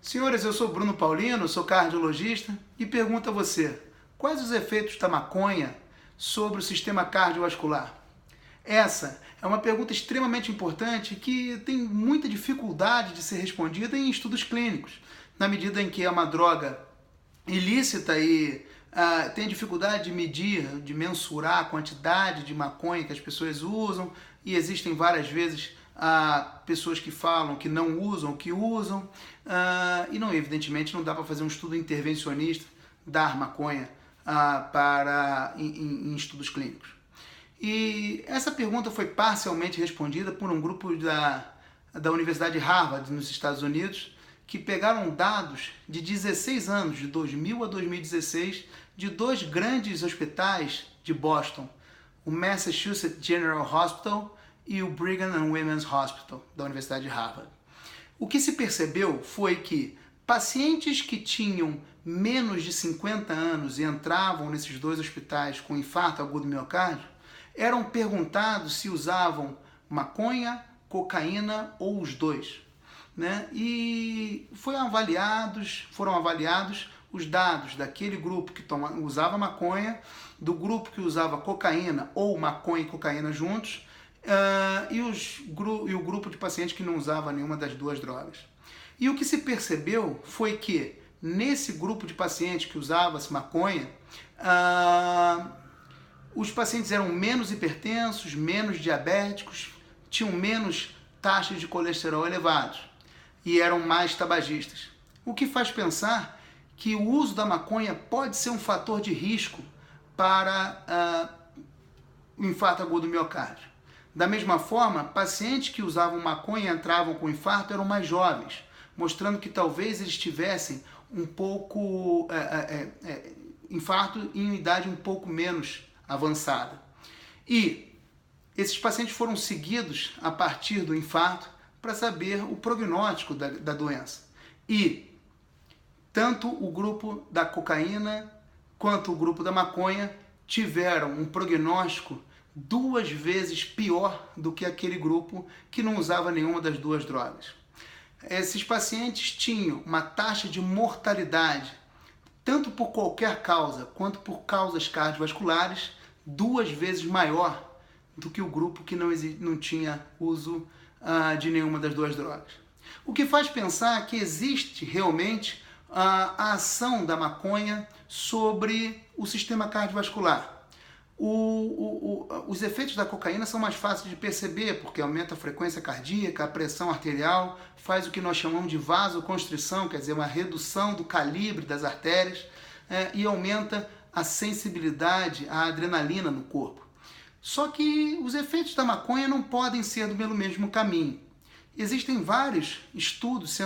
Senhores, eu sou Bruno Paulino, sou cardiologista e pergunto a você, quais os efeitos da maconha sobre o sistema cardiovascular? Essa é uma pergunta extremamente importante que tem muita dificuldade de ser respondida em estudos clínicos, na medida em que é uma droga ilícita e tem dificuldade de medir, de mensurar a quantidade de maconha que as pessoas usam, e existem várias vezes pessoas que falam que não usam, que usam, e não, evidentemente não dá para fazer um estudo intervencionista, dar maconha em estudos clínicos. E essa pergunta foi parcialmente respondida por um grupo da Universidade de Harvard, nos Estados Unidos, que pegaram dados de 16 anos, de 2000 a 2016, de dois grandes hospitais de Boston, o Massachusetts General Hospital e o Brigham and Women's Hospital, da Universidade de Harvard. O que se percebeu foi que pacientes que tinham menos de 50 anos e entravam nesses dois hospitais com infarto agudo do miocárdio, eram perguntados se usavam maconha, cocaína ou os dois, né? E foram avaliados os dados daquele grupo que usava maconha, do grupo que usava cocaína ou maconha e cocaína juntos, e o grupo de pacientes que não usava nenhuma das duas drogas. E o que se percebeu foi que nesse grupo de pacientes que usava maconha, os pacientes eram menos hipertensos, menos diabéticos, tinham menos taxas de colesterol elevados e eram mais tabagistas. O que faz pensar que o uso da maconha pode ser um fator de risco para o infarto agudo do miocárdio. Da mesma forma, pacientes que usavam maconha e entravam com infarto eram mais jovens, mostrando que talvez eles tivessem um pouco infarto em idade um pouco menos avançada. E esses pacientes foram seguidos a partir do infarto para saber o prognóstico da doença. E tanto o grupo da cocaína quanto o grupo da maconha tiveram um prognóstico 2 vezes pior do que aquele grupo que não usava nenhuma das duas drogas. Esses pacientes tinham uma taxa de mortalidade, tanto por qualquer causa quanto por causas cardiovasculares, 2 vezes maior do que o grupo que não tinha uso de nenhuma das duas drogas. O que faz pensar que existe realmente a ação da maconha sobre o sistema cardiovascular. Os efeitos da cocaína são mais fáceis de perceber, porque aumenta a frequência cardíaca, a pressão arterial, faz o que nós chamamos de vasoconstrição, quer dizer, uma redução do calibre das artérias, e aumenta a sensibilidade à adrenalina no corpo. Só que os efeitos da maconha não podem ser pelo mesmo caminho. Existem vários estudos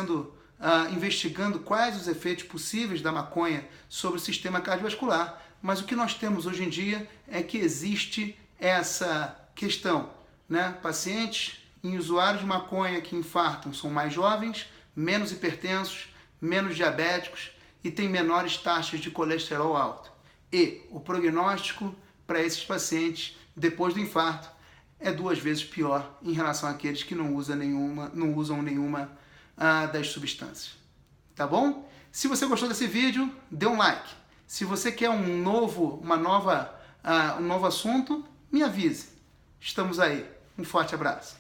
investigando quais os efeitos possíveis da maconha sobre o sistema cardiovascular, mas o que nós temos hoje em dia é que existe essa questão, né? Pacientes em usuários de maconha que infartam são mais jovens, menos hipertensos, menos diabéticos e têm menores taxas de colesterol alto. E o prognóstico para esses pacientes depois do infarto é 2 vezes pior em relação àqueles que não usam nenhuma das substâncias. Tá bom? Se você gostou desse vídeo, dê um like. Se você quer um novo assunto, me avise. Estamos aí. Um forte abraço.